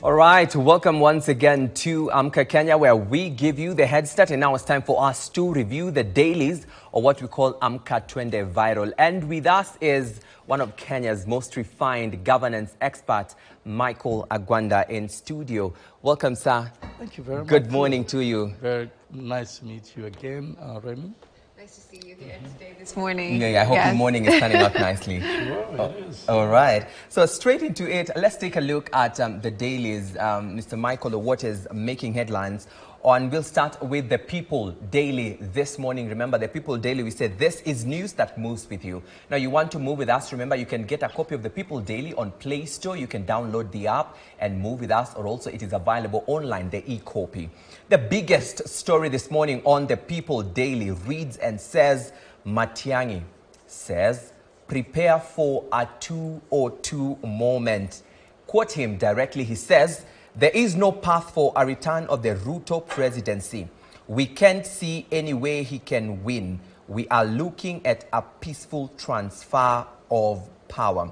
All right, welcome once again to Amka Kenya, where we give you the head start, and now it's time for us to review the dailies, or what we call Amka Twende Viral. And with us is one of Kenya's most refined governance experts, Michael Agwanda, in studio. Welcome, sir. Thank you very much. Good morning to you. Very nice to meet you again, Remy. Nice to see you here today, this morning. Yeah, I hope your morning is turning out nicely. Sure, it is. All right. So straight into it, let's take a look at the dailies, Mr. Michael, what is making headlines. We'll start with the People Daily this morning. Remember, the People Daily, we said this is news that moves with you. Now, you want to move with us, remember, you can get a copy of the People Daily on Play Store. You can download the app and move with us, or also it is available online, the e-copy. The biggest story this morning on the People Daily reads and says, Matiangi says, prepare for a 202 moment. Quote him directly, he says, there is no path for a return of the Ruto presidency. We can't see any way he can win. We are looking at a peaceful transfer of power.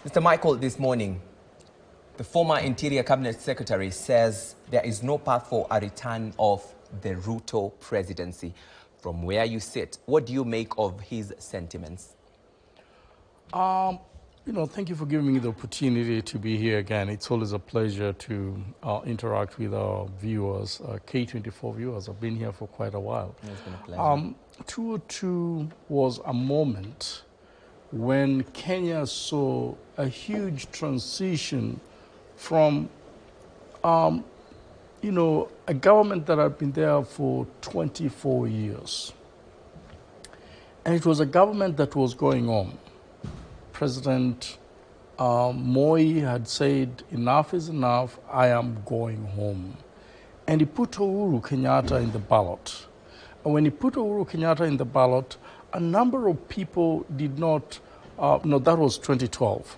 Mr. Michael, this morning, the former Interior Cabinet Secretary says there is no path for a return of the Ruto presidency. From where you sit, what do you make of his sentiments? Thank you for giving me the opportunity to be here again. It's always a pleasure to interact with our viewers, K24 viewers. I've been here for quite a while. It's been a pleasure. 202 was a moment when Kenya saw a huge transition from, a government that had been there for 24 years. And it was a government that was going on. President Moi had said, enough is enough, I am going home. And he put Uhuru Kenyatta in the ballot. And when he put Uhuru Kenyatta in the ballot, a number of people did not, that was 2012.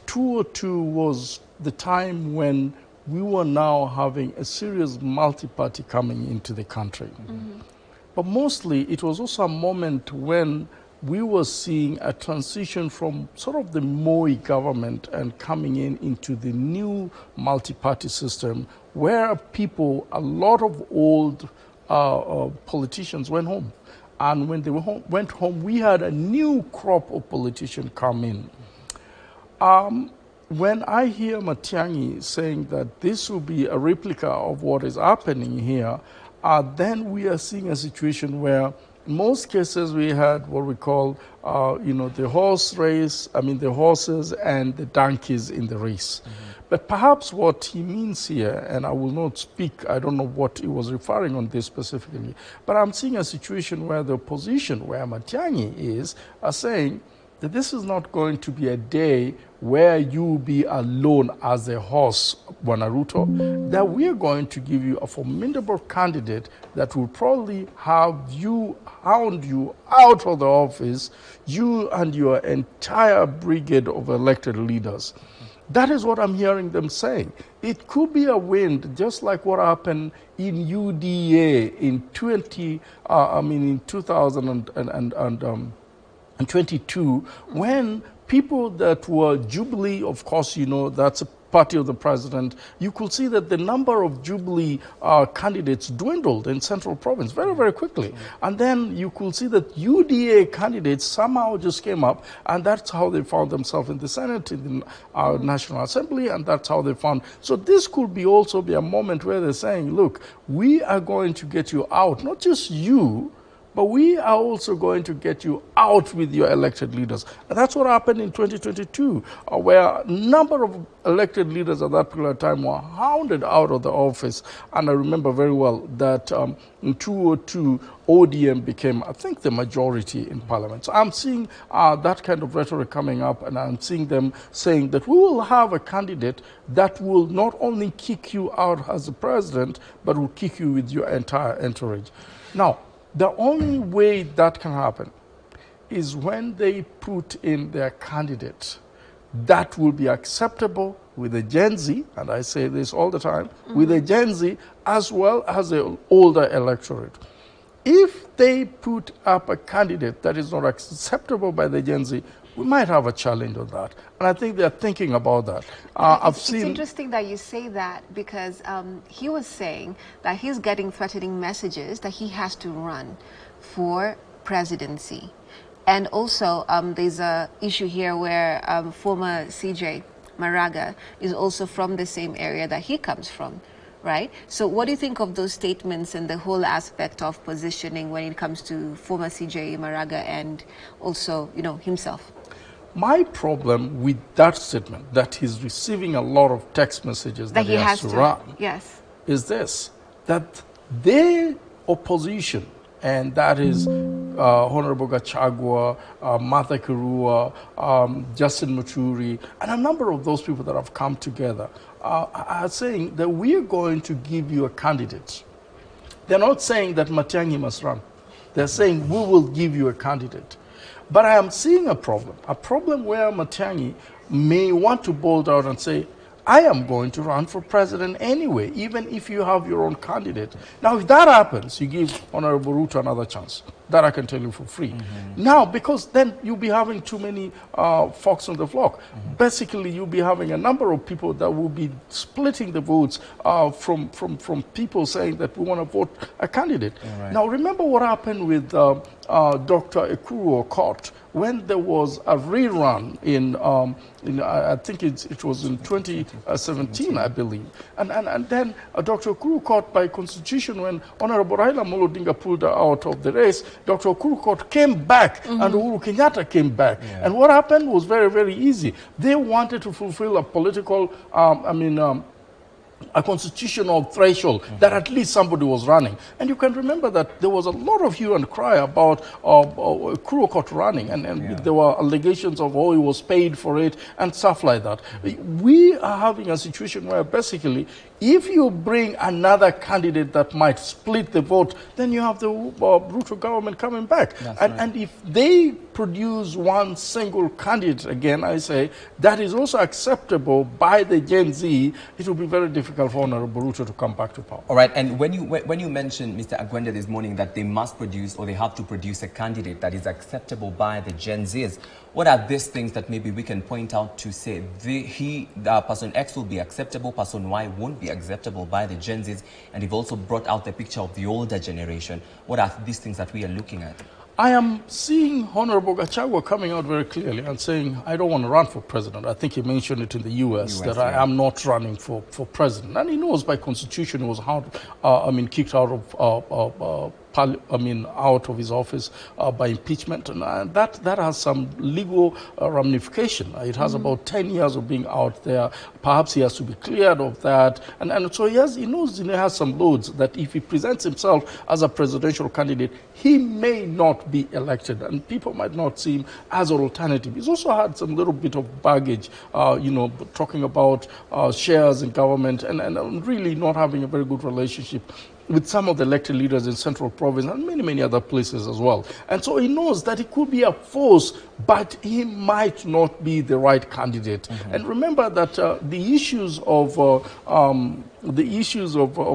202 was the time when we were now having a serious multi-party coming into the country. Mm-hmm. But mostly it was also a moment when we were seeing a transition from sort of the Moi government and coming into the new multi-party system where people, a lot of old politicians went home. And when they went home, we had a new crop of politicians come in. When I hear Matiangi saying that this will be a replica of what is happening here, then we are seeing a situation where in most cases, we had what we call, the horse race, the horses and the donkeys in the race. Mm-hmm. But perhaps what he means here, and I will not speak, I don't know what he was referring on this specifically, but I'm seeing a situation where the opposition, where Matiangi is, are saying that this is not going to be a day where you will be alone as a horse, Bwana, that we are going to give you a formidable candidate that will probably have you, hound you out of the office, you and your entire brigade of elected leaders. That is what I'm hearing them saying. It could be a wind, just like what happened in UDA in 2022, when people that were Jubilee, of course, that's a party of the president, you could see that the number of Jubilee candidates dwindled in Central Province very, very quickly. Mm-hmm. And then you could see that UDA candidates somehow just came up, and that's how they found themselves in the Senate, in the National Assembly, and that's how they found. So this could also be a moment where they're saying, look, we are going to get you out, not just you, but we are also going to get you out with your elected leaders. And that's what happened in 2022, where a number of elected leaders at that particular time were hounded out of the office. And I remember very well that in 2002, ODM became, I think, the majority in parliament. So I'm seeing that kind of rhetoric coming up, and I'm seeing them saying that we will have a candidate that will not only kick you out as the president, but will kick you with your entire entourage. Now, the only way that can happen is when they put in their candidate that will be acceptable with the Gen Z, and I say this all the time, with the Gen Z as well as the older electorate. If they put up a candidate that is not acceptable by the Gen Z, we might have a challenge on that. And I think they're thinking about that. It's interesting that you say that because he was saying that he's getting threatening messages that he has to run for presidency. And also, there's a issue here where former CJ Maraga is also from the same area that he comes from, right? So what do you think of those statements and the whole aspect of positioning when it comes to former CJ Maraga and also, you know, himself? My problem with that statement, that he's receiving a lot of text messages that he has to run, yes, is this, that their opposition, and that is Honorable Gachagua, Martha Karua, Justin Muturi, and a number of those people that have come together are saying that we are going to give you a candidate. They're not saying that Matiangi must run. They're saying we will give you a candidate. But I am seeing a problem where Matiangi may want to bold out and say, I am going to run for president anyway, even if you have your own candidate. Now, if that happens, you give Honorable Ruto another chance. That I can tell you for free. Now, because then you'll be having too many fox on the flock. Basically, you'll be having a number of people that will be splitting the votes from people saying that we want to vote a candidate. Now, remember what happened with Dr. Ekuru Okot when there was a rerun in I think it was in 2017, I believe. And then Dr. Ekuru Okot, by constitution, when Honorable Raila Amolo Odinga pulled her out of the race, Dr. Ekuru Okot came back and Uhuru Kenyatta came back. And what happened was very, very easy. They wanted to fulfill a political, a constitutional threshold that at least somebody was running. And you can remember that there was a lot of hue and cry about Ekuru Okot running, and there were allegations of, oh, he was paid for it and stuff like that. We are having a situation where basically, if you bring another candidate that might split the vote, then you have the Ruto government coming back. And if they produce one single candidate again, I say, that is also acceptable by the Gen Z, it will be very difficult for Honorable Ruto to come back to power. All right, and when you mentioned, Mr. Agwenda, this morning that they must produce or they have to produce a candidate that is acceptable by the Gen Zs, what are these things that maybe we can point out to say person X will be acceptable, person Y won't be acceptable by the Gen Zs, and you've also brought out the picture of the older generation. What are these things that we are looking at? I am seeing Honorable Gachagua coming out very clearly and saying, I don't want to run for president. I think he mentioned it in the US that I am not running for president. And he knows by constitution he was kicked out of out of his office by impeachment, and that has some legal ramification. It has about 10 years of being out there. Perhaps he has to be cleared of that, and so he knows he has some loads that if he presents himself as a presidential candidate, he may not be elected, and people might not see him as an alternative. He's also had some little bit of baggage, talking about shares in government and really not having a very good relationship with some of the elected leaders in Central Province and many, many other places as well. And so he knows that he could be a force, but he might not be the right candidate. And remember that the issues of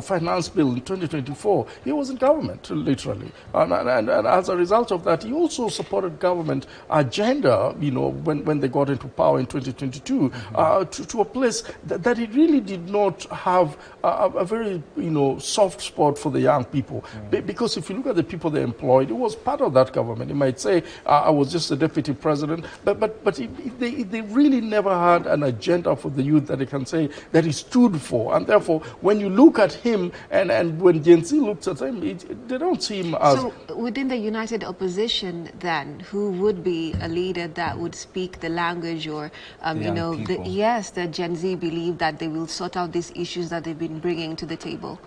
finance bill in 2024, he was in government, literally. And as a result of that, he also supported government agenda, when they got into power in 2022, to a place that he really did not have a very, soft spot for the young people. Because if you look at the people they employed, it was part of that government. You might say, I was just a deputy president, but they really never had an agenda for the youth that they can say that he stood for. And therefore, when you look at him and when Gen Z looks at him, they don't see him as... So within the united opposition then, who would be a leader that would speak the language or, the Gen Z believe that they will sort out these issues that they've been bringing to the table?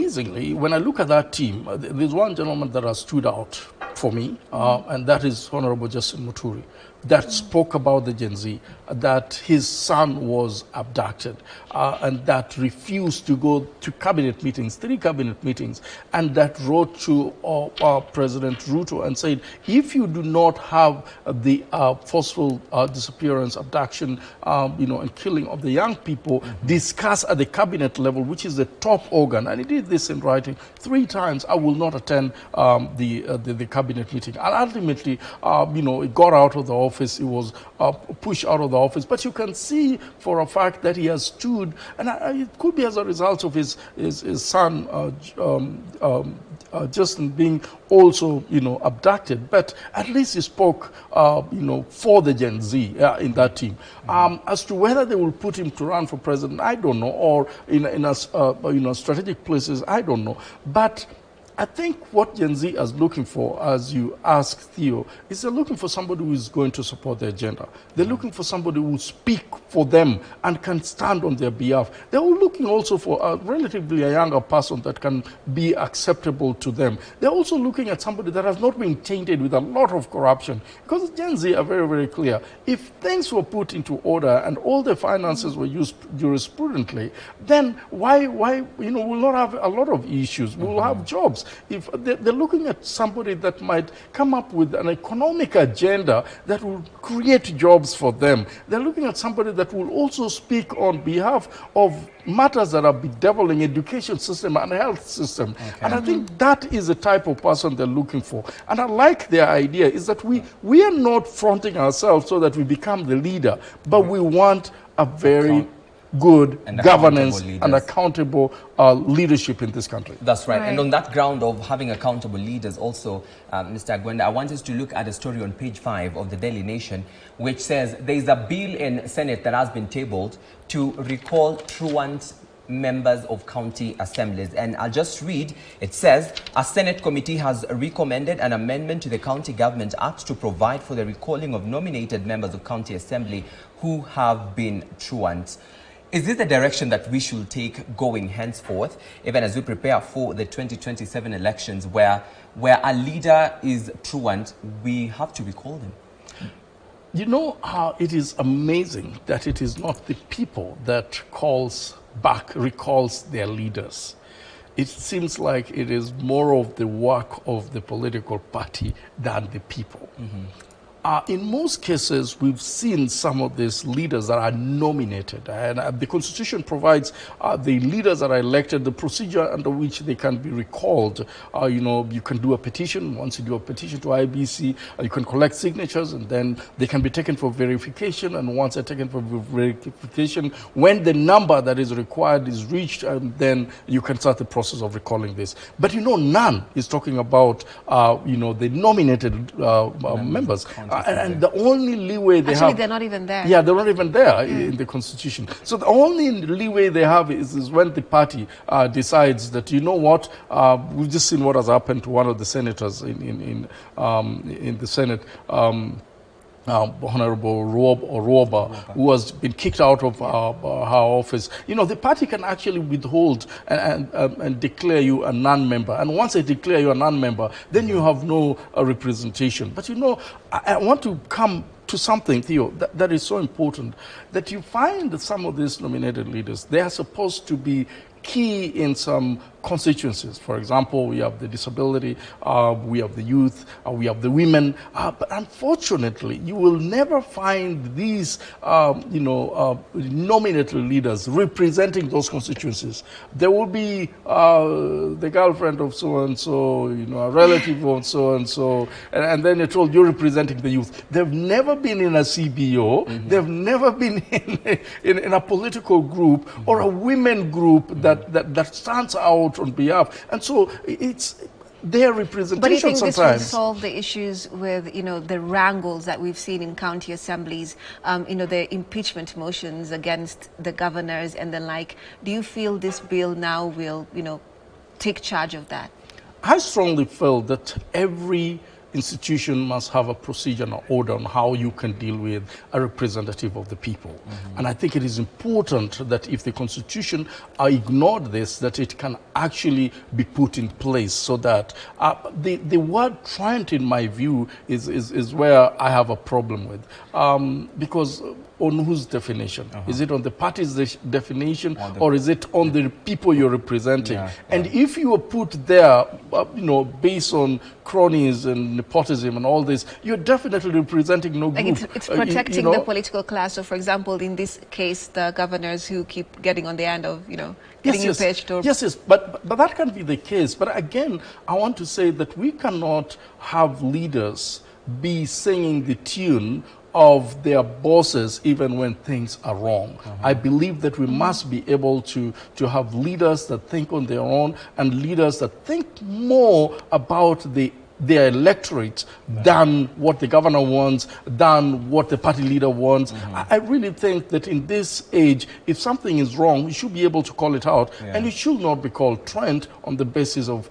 Amazingly, when I look at that team, there's one gentleman that has stood out for me, and that is Honorable Justin Muturi, that spoke about the Gen Z, that his son was abducted, and that refused to go to cabinet meetings, 3 cabinet meetings, and that wrote to President Ruto and said, if you do not have the forceful disappearance, abduction, and killing of the young people, discuss at the cabinet level, which is the top organ, and he did this in writing 3 times, I will not attend the cabinet meeting. And ultimately, he got out of the office office. He was pushed out of the office. But you can see for a fact that he has stood, and it could be as a result of his son, Justin, being also, abducted. But at least he spoke, for the Gen Z in that team. As to whether they will put him to run for president, I don't know, or in a strategic places, I don't know. But I think what Gen Z is looking for, as you ask Theo, is they're looking for somebody who is going to support their agenda. They're looking for somebody who will speak for them and can stand on their behalf. They're looking also for a relatively younger person that can be acceptable to them. They're also looking at somebody that has not been tainted with a lot of corruption. Because Gen Z are very, very clear. If things were put into order and all the finances were used jurisprudently, then why we'll not have a lot of issues. We'll have jobs. If they're looking at somebody that might come up with an economic agenda that will create jobs for them. They're looking at somebody that will also speak on behalf of matters that are bedeviling education system and health system. Okay. And I think that is the type of person they're looking for. And I like their idea is that we are not fronting ourselves so that we become the leader, but we want a very good governance and accountable leadership in this country. That's right. And on that ground of having accountable leaders also, Mr. Agwenda, I want us to look at a story on page 5 of the Daily Nation, which says there is a bill in Senate that has been tabled to recall truant members of county assemblies. And I'll just read, it says, a Senate committee has recommended an amendment to the County Government Act to provide for the recalling of nominated members of county assembly who have been truant. Is this the direction that we should take going henceforth, even as we prepare for the 2027 elections, where a leader is truant, we have to recall them? You know how it is amazing that it is not the people that recalls their leaders. It seems like it is more of the work of the political party than the people. In most cases, we've seen some of these leaders that are nominated, and the Constitution provides the leaders that are elected the procedure under which they can be recalled. You can do a petition. Once you do a petition to IBC, you can collect signatures, and then they can be taken for verification. And once they're taken for verification, when the number that is required is reached, then you can start the process of recalling this. But none is talking about the nominated members. And the only leeway they have... Actually, they're not even there. Yeah, they're not even there in the Constitution. So the only leeway they have is when the party decides that, you know what, we've just seen what has happened to one of the senators in the Senate, Honorable Ruoba, who has been kicked out of her office. The party can actually withhold and declare you a non-member. And once they declare you a non-member, then you have no representation. But I want to come to something, Theo, that is so important, that you find that some of these nominated leaders, they are supposed to be key in some constituencies. For example, we have the disability, we have the youth, we have the women. But unfortunately, you will never find these, nominated leaders representing those constituencies. There will be the girlfriend of so-and-so, a relative of so-and-so, and then you're told you're representing the youth. They've never been in a CBO. They've never been in a political group or a women group that stands out on behalf, and so it's their representation. But do you think sometimes this will solve the issues with the wrangles that we've seen in county assemblies, the impeachment motions against the governors and the like? Do you feel this bill now will take charge of that? I strongly feel that every institution must have a procedure and order on how you can deal with a representative of the people. And I think it is important that if the Constitution ignored this, that it can actually be put in place so that the word truant, in my view, is where I have a problem with. Because on whose definition? Is it on the party's definition, or is it on the people you're representing? And if you are put there, based on cronies and nepotism and all this, you're definitely representing no group. Like it's protecting the political class. So, for example, in this case, the governors who keep getting on the end of, getting you pitched. Yes, but that can be the case. But again, I want to say that we cannot have leaders be singing the tune of their bosses even when things are wrong. I believe that we must be able to have leaders that think on their own and leaders that think more about their electorate than what the governor wants, than what the party leader wants. I really think that in this age, if something is wrong, you should be able to call it out, and it should not be called trend on the basis of,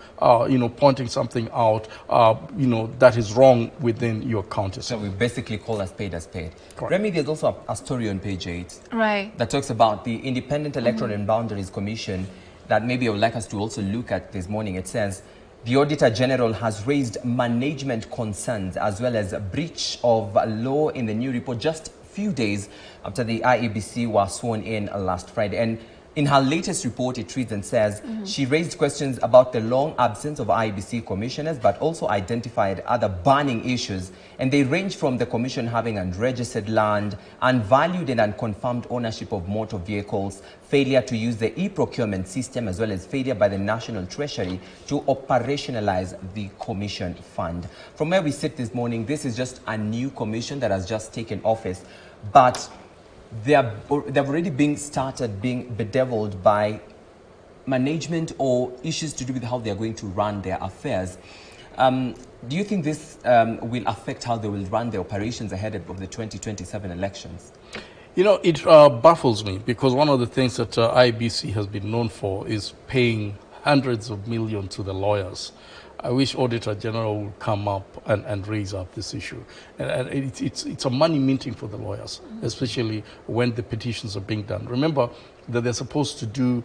pointing something out, that is wrong within your county. So we basically call a spade a spade. Correct. Remy, there's also a story on page 8 Right. that talks about the Independent Electoral and Boundaries Commission that maybe I would like us to also look at this morning. It says, the Auditor General has raised management concerns as well as a breach of law in the new report just a few days after the IEBC was sworn in last Friday. And in her latest report, it reads and says she raised questions about the long absence of IEBC commissioners, but also identified other burning issues. And they range from the commission having unregistered land, unvalued and unconfirmed ownership of motor vehicles, failure to use the e-procurement system, as well as failure by the National Treasury to operationalize the commission fund. From where we sit this morning, this is just a new commission that has just taken office, but they've already being bedeviled by management or issues to do with how they're going to run their affairs. Do you think this will affect how they will run their operations ahead of the 2027 elections? It baffles me because one of the things that IBC has been known for is paying hundreds of millions to the lawyers. I wish Auditor General would come up and raise up this issue. And it's a money minting for the lawyers, especially when the petitions are being done. Remember that they're supposed to do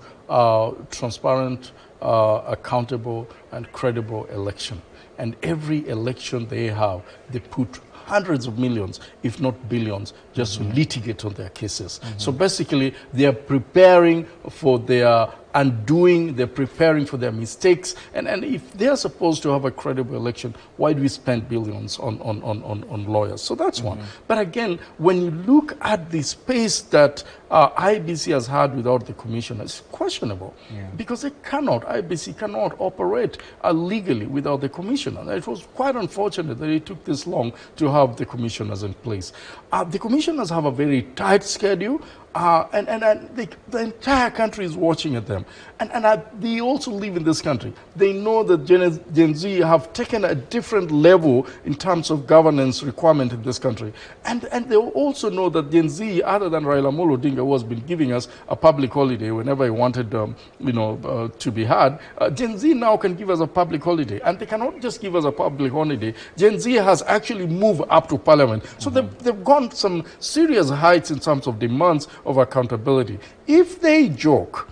transparent, accountable, and credible election. And every election they have, they put hundreds of millions, if not billions, just to litigate on their cases. So basically, they are preparing for their undoing, they're preparing for their mistakes. And if they're supposed to have a credible election, why do we spend billions on lawyers? So that's one. But again, when you look at the space that IBC has had without the commission, it's questionable. Because IBC cannot operate legally without the commissioner. It was quite unfortunate that it took this long to have the commissioners in place. The commissioners have a very tight schedule. And the entire country is watching at them. And they also live in this country. They know that Gen Z have taken a different level in terms of governance requirement in this country. And they also know that Gen Z, other than Raila Amolo Odinga, who has been giving us a public holiday whenever he wanted to be had, Gen Z now can give us a public holiday. And they cannot just give us a public holiday. Gen Z has actually moved up to parliament. So they've gone some serious heights in terms of demands of accountability. If they joke,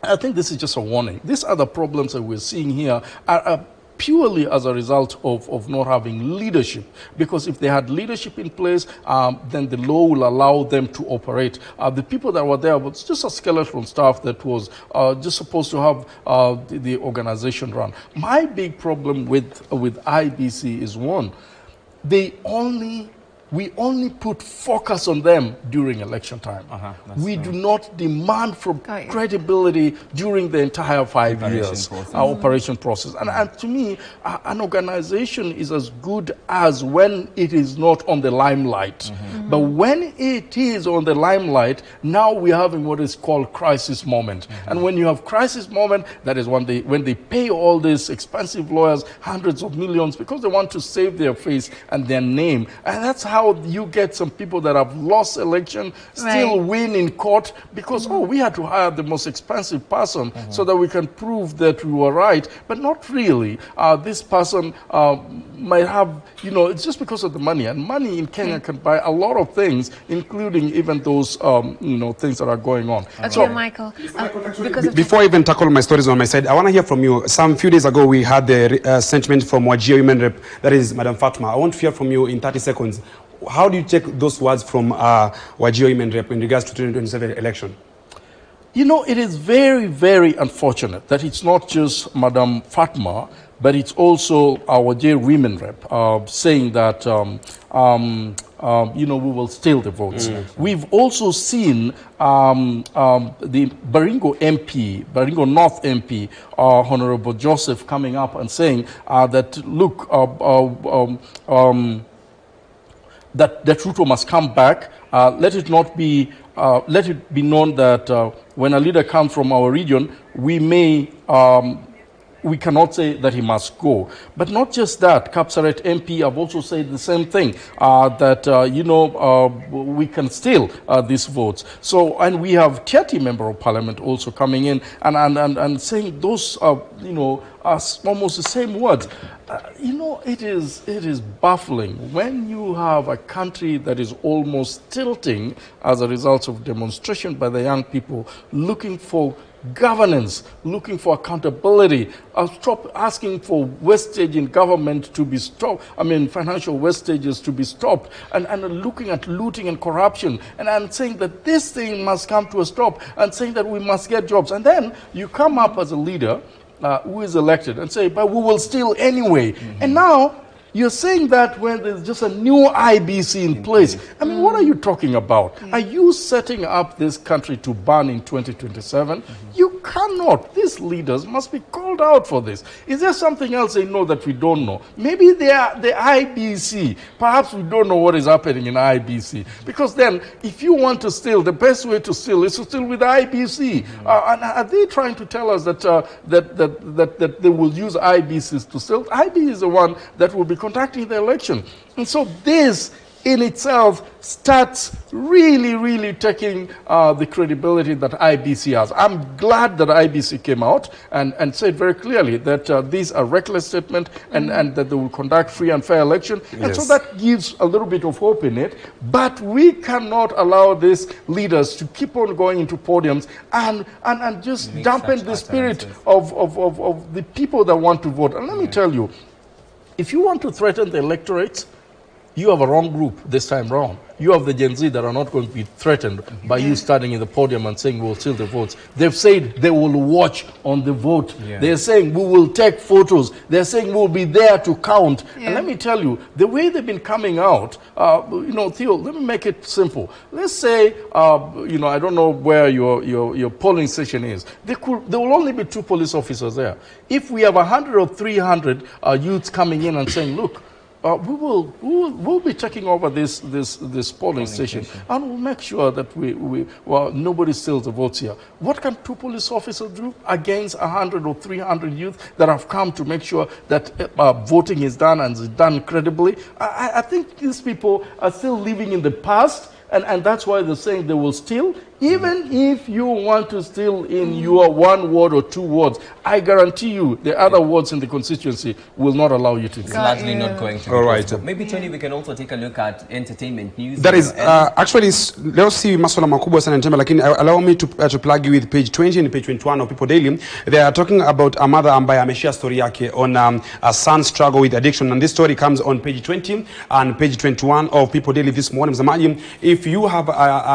I think this is just a warning. These other problems that we're seeing here are purely as a result of not having leadership. Because if they had leadership in place, then the law will allow them to operate. The people that were there was just a skeleton staff that was just supposed to have the organization run. My big problem with IBC is one, we only put focus on them during election time. We do not demand from credibility during the entire 5 years, our operation process. And to me, an organization is as good as when it is not on the limelight. But when it is on the limelight, now we're having what is called crisis moment. And when you have crisis moment, that is when they pay all these expensive lawyers hundreds of millions because they want to save their face and their name. And that's how you get some people that have lost election still win in court because we had to hire the most expensive person so that we can prove that we were right, but not really. This person might have, it's just because of the money, and money in Kenya can buy a lot of things, including even those things that are going on. Okay, so, Michael, before I even tackle my stories on my side, I want to hear from you. Some few days ago we had the sentiment from Wajir Women Rep, that is Madam Fatma. I want to hear from you in 30 seconds. How do you take those words from Wajir Women Rep in regards to 2027 election? It is very, very unfortunate that it's not just Madam Fatma, but it's also our Wajir Women Rep saying that, we will steal the votes. We've also seen the Baringo MP, Baringo North MP, Honorable Joseph, coming up and saying that, look, that Ruto must come back. Let it be known that when a leader comes from our region, we cannot say that he must go. But not just that, Kapsaret MP have also said the same thing, that, we can steal these votes. So, and we have Tiati Member of Parliament also coming in and saying those, are almost the same words. It is baffling when you have a country that is almost tilting as a result of demonstration by the young people looking for governance, looking for accountability, stop asking for wastage in government to be stopped, financial wastages to be stopped, and looking at looting and corruption, and saying that this thing must come to a stop, and saying that we must get jobs. And then you come up as a leader who is elected and say, but we will steal anyway. And now you're saying that when there's just a new IBC in place. What are you talking about? Are you setting up this country to burn in 2027? You cannot. These leaders must be called out for this. Is there something else they know that we don't know? Maybe they are the IBC. Perhaps we don't know what is happening in IBC. Because then, if you want to steal, the best way to steal is to steal with the IBC. And are they trying to tell us that that they will use IBCs to steal? IBC is the one that will be conducting the election. And so this in itself starts really taking the credibility that IBC has. I'm glad that IBC came out and said very clearly that these are reckless statements and that they will conduct free and fair election. Yes. And so that gives a little bit of hope in it. But we cannot allow these leaders to keep on going into podiums and just dampen the spirit of the people that want to vote. And let me tell you, if you want to threaten the electorate, you have a wrong group this time round. You have the Gen Z that are not going to be threatened by you standing in the podium and saying we'll steal the votes. They've said they will watch on the vote. They're saying we will take photos. They're saying we'll be there to count. And let me tell you, the way they've been coming out, Theo, let me make it simple. Let's say, I don't know where your polling station is. There will only be 2 police officers there. If we have 100 or 300 youths coming in and saying, look, we'll be taking over this polling station, and we'll make sure that nobody steals the votes here. What can 2 police officers do against 100 or 300 youth that have come to make sure that voting is done and is done credibly? I think these people are still living in the past. And that's why they're saying they will steal. Even if you want to steal in your 1 ward or 2 wards, I guarantee you the other wards in the constituency will not allow you to do it. It's largely not going to be all right. possible. Maybe, Tony, we can also take a look at entertainment news. That is, actually, let's see maswala makubwa sana njema, lakini allow me to plug you with page 20 and page 21 of People Daily. They are talking about a mother ambaye ameshare story yake on a son's struggle with addiction. And this story comes on page 20 and page 21 of People Daily this morning. If you have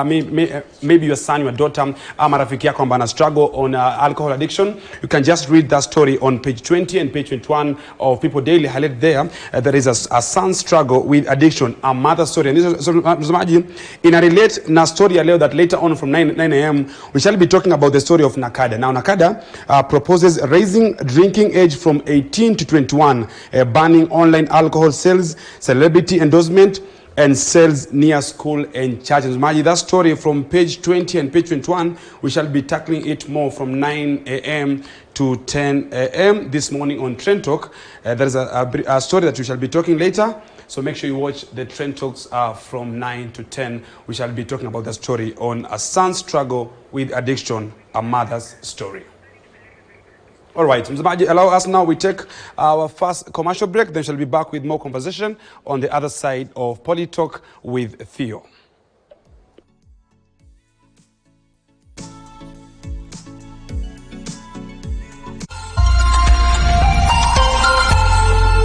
maybe your son, your daughter, ama rafiki yako ambaye ana struggle on alcohol addiction, you can just read that story on page 20 and page 21 of People Daily. Highlight there, there is a son's struggle with addiction, a mother's story. And this is in a relate na story ya leo that later on from 9 a.m. we shall be talking about the story of Nakada. Now Nakada proposes raising drinking age from 18 to 21, banning online alcohol sales, celebrity endorsement, and sales near school and churches. Imagine that story from page 20 and page 21. We shall be tackling it more from 9 a.m. to 10 a.m. this morning on Trend Talk. There is a story that we shall be talking later. So make sure you watch the Trend Talks from 9 to 10. We shall be talking about the story on a son's struggle with addiction, a mother's story. All right, Mzamaji, allow us now, we take our first commercial break, then shall be back with more conversation on the other side of Poly Talk with Theo.